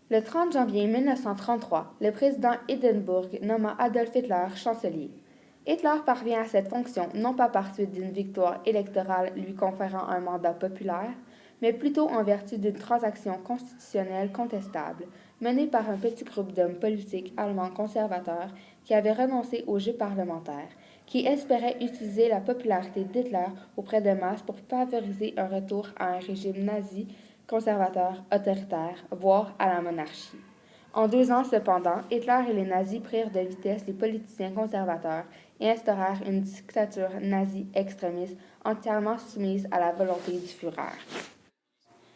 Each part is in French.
Le 30 janvier 1933, le président Hindenburg nomma Adolf Hitler chancelier. Hitler parvient à cette fonction non pas par suite d'une victoire électorale lui conférant un mandat populaire, mais plutôt en vertu d'une transaction constitutionnelle contestable, menée par un petit groupe d'hommes politiques allemands conservateurs qui avaient renoncé au jeu parlementaire, qui espéraient utiliser la popularité d'Hitler auprès de masse pour favoriser un retour à un régime nazi conservateur, autoritaire, voire à la monarchie. En 2 ans cependant, Hitler et les nazis prirent de vitesse les politiciens conservateurs et instaurèrent une dictature nazie extrémiste entièrement soumise à la volonté du Führer.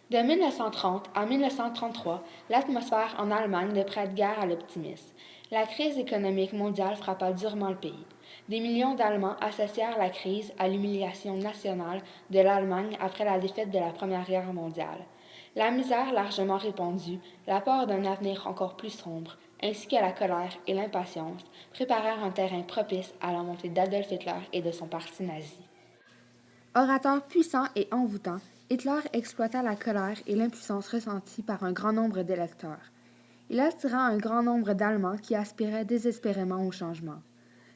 De 1930 à 1933, l'atmosphère en Allemagne ne prête guère à l'optimisme. La crise économique mondiale frappa durement le pays. Des millions d'Allemands associèrent la crise à l'humiliation nationale de l'Allemagne après la défaite de la Première Guerre mondiale. La misère largement répandue, la peur d'un avenir encore plus sombre, ainsi que la colère et l'impatience préparèrent un terrain propice à la montée d'Adolf Hitler et de son parti nazi. Orateur puissant et envoûtant, Hitler exploita la colère et l'impuissance ressenties par un grand nombre d'électeurs. Il attira un grand nombre d'Allemands qui aspiraient désespérément au changement.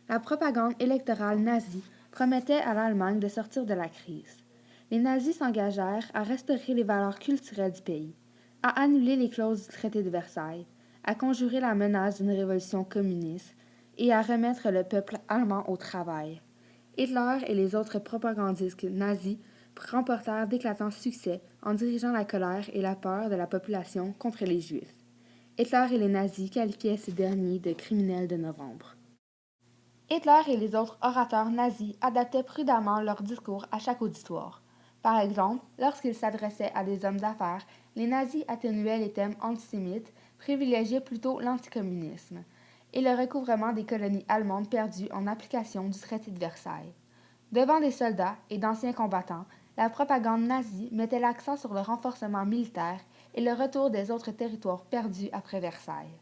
La propagande électorale nazie promettait à l'Allemagne de sortir de la crise. Les nazis s'engagèrent à restaurer les valeurs culturelles du pays, à annuler les clauses du traité de Versailles, à conjurer la menace d'une révolution communiste et à remettre le peuple allemand au travail. Hitler et les autres propagandistes nazis remportèrent d'éclatants succès en dirigeant la colère et la peur de la population contre les Juifs. Hitler et les nazis qualifiaient ces derniers de criminels de novembre. Hitler et les autres orateurs nazis adaptaient prudemment leur discours à chaque auditoire. Par exemple, lorsqu'ils s'adressaient à des hommes d'affaires, les nazis atténuaient les thèmes antisémites, privilégiaient plutôt l'anticommunisme et le recouvrement des colonies allemandes perdues en application du traité de Versailles. Devant des soldats et d'anciens combattants, la propagande nazie mettait l'accent sur le renforcement militaire et le retour des autres territoires perdus après Versailles.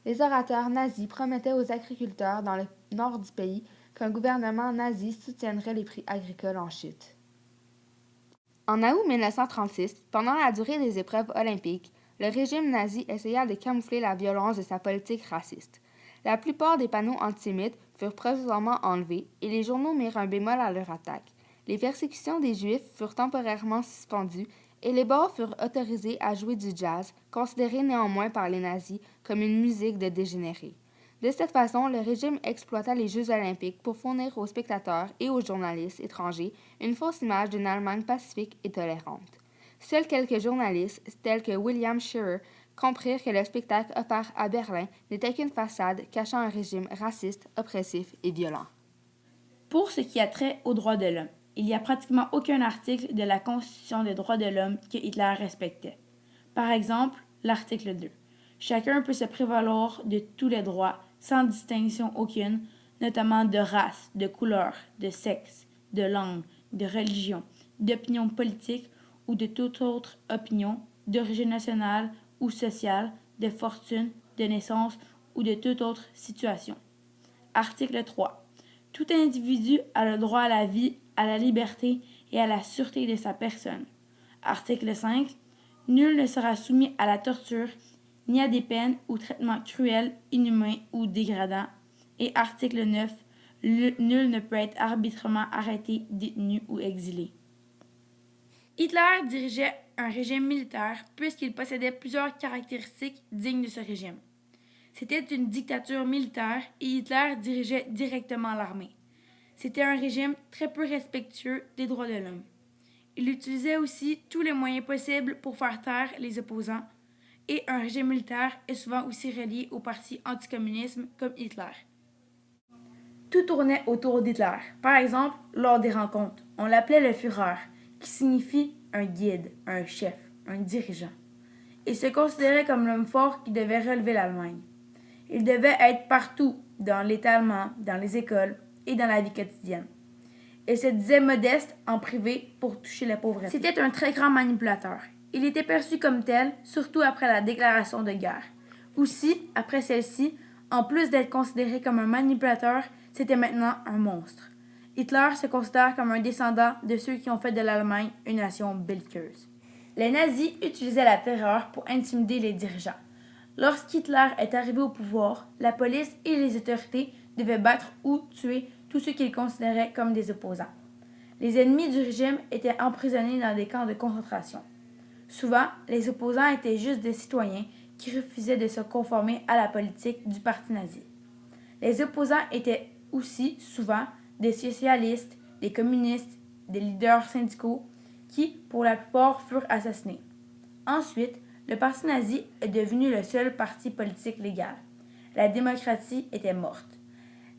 Les orateurs nazis promettaient aux agriculteurs dans le nord du pays qu'un gouvernement nazi soutiendrait les prix agricoles en chute. En août 1936, pendant la durée des épreuves olympiques, le régime nazi essaya de camoufler la violence de sa politique raciste. La plupart des panneaux antisémites furent provisoirement enlevés et les journaux mirent un bémol à leur attaque. Les persécutions des Juifs furent temporairement suspendues et les bars furent autorisés à jouer du jazz, considéré néanmoins par les nazis comme une musique de dégénérés. De cette façon, le régime exploita les Jeux olympiques pour fournir aux spectateurs et aux journalistes étrangers une fausse image d'une Allemagne pacifique et tolérante. Seuls quelques journalistes, tels que William Scherer, comprirent que le spectacle offert à Berlin n'était qu'une façade cachant un régime raciste, oppressif et violent. Pour ce qui a trait aux droits de l'homme, il n'y a pratiquement aucun article de la Constitution des droits de l'homme que Hitler respectait. Par exemple, l'article 2. Chacun peut se prévaloir de tous les droits, sans distinction aucune, notamment de race, de couleur, de sexe, de langue, de religion, d'opinion politique ou de toute autre opinion, d'origine nationale ou sociale, de fortune, de naissance ou de toute autre situation. Article 3. Tout individu a le droit à la vie, à la liberté et à la sûreté de sa personne. Article 5. Nul ne sera soumis à la torture, ni à des peines ou traitements cruels, inhumains ou dégradants. Et article 9. Nul ne peut être arbitrairement arrêté, détenu ou exilé. Hitler dirigeait un régime militaire puisqu'il possédait plusieurs caractéristiques dignes de ce régime. C'était une dictature militaire et Hitler dirigeait directement l'armée. C'était un régime très peu respectueux des droits de l'homme. Il utilisait aussi tous les moyens possibles pour faire taire les opposants, et un régime militaire est souvent aussi relié au parti anticommunisme comme Hitler. Tout tournait autour d'Hitler. Par exemple, lors des rencontres, on l'appelait le Führer, qui signifie un guide, un chef, un dirigeant. Il se considérait comme l'homme fort qui devait relever l'Allemagne. Il devait être partout, dans l'État allemand, dans les écoles et dans la vie quotidienne. Il se disait modeste en privé pour toucher la pauvreté. C'était un très grand manipulateur. Il était perçu comme tel, surtout après la déclaration de guerre. Aussi, après celle-ci, en plus d'être considéré comme un manipulateur, c'était maintenant un monstre. Hitler se considère comme un descendant de ceux qui ont fait de l'Allemagne une nation belliqueuse. Les nazis utilisaient la terreur pour intimider les dirigeants. Lorsqu'Hitler est arrivé au pouvoir, la police et les autorités devaient battre ou tuer tous ceux qu'ils considéraient comme des opposants. Les ennemis du régime étaient emprisonnés dans des camps de concentration. Souvent, les opposants étaient juste des citoyens qui refusaient de se conformer à la politique du parti nazi. Les opposants étaient aussi souvent des socialistes, des communistes, des leaders syndicaux qui, pour la plupart, furent assassinés. Ensuite, le parti nazi est devenu le seul parti politique légal. La démocratie était morte.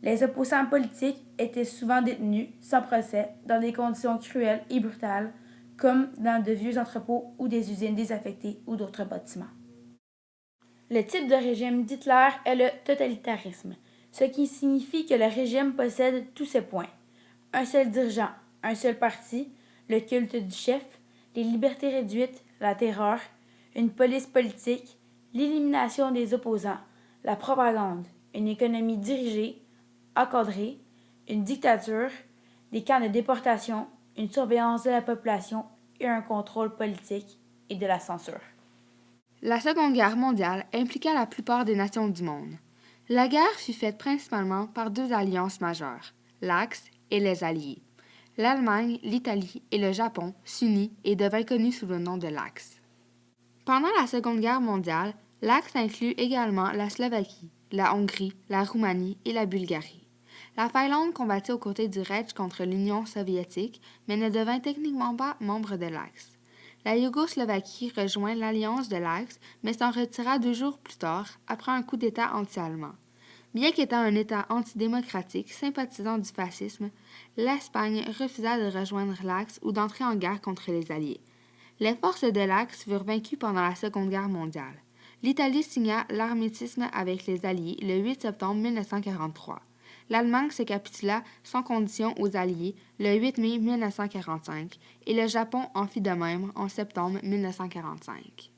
Les opposants politiques étaient souvent détenus, sans procès, dans des conditions cruelles et brutales, comme dans de vieux entrepôts ou des usines désaffectées ou d'autres bâtiments. Le type de régime d'Hitler est le totalitarisme, ce qui signifie que le régime possède tous ces points. Un seul dirigeant, un seul parti, le culte du chef, les libertés réduites, la terreur, une police politique, l'élimination des opposants, la propagande, une économie dirigée, encadrée, une dictature, des camps de déportation, une surveillance de la population et un contrôle politique et de la censure. La Seconde Guerre mondiale impliqua la plupart des nations du monde. La guerre fut faite principalement par deux alliances majeures, l'Axe et les Alliés. L'Allemagne, l'Italie et le Japon s'unit et devint connu sous le nom de l'Axe. Pendant la Seconde Guerre mondiale, l'Axe inclut également la Slovaquie, la Hongrie, la Roumanie et la Bulgarie. La Finlande combattit aux côtés du Reich contre l'Union soviétique, mais ne devint techniquement pas membre de l'Axe. La Yougoslovaquie rejoint l'alliance de l'Axe, mais s'en retira 2 jours plus tard, après un coup d'État anti-allemand. Bien qu'étant un État antidémocratique sympathisant du fascisme, l'Espagne refusa de rejoindre l'Axe ou d'entrer en guerre contre les Alliés. Les forces de l'Axe furent vaincues pendant la Seconde Guerre mondiale. L'Italie signa l'armistice avec les Alliés le 8 septembre 1943. L'Allemagne se capitula sans condition aux Alliés le 8 mai 1945 et le Japon en fit de même en septembre 1945.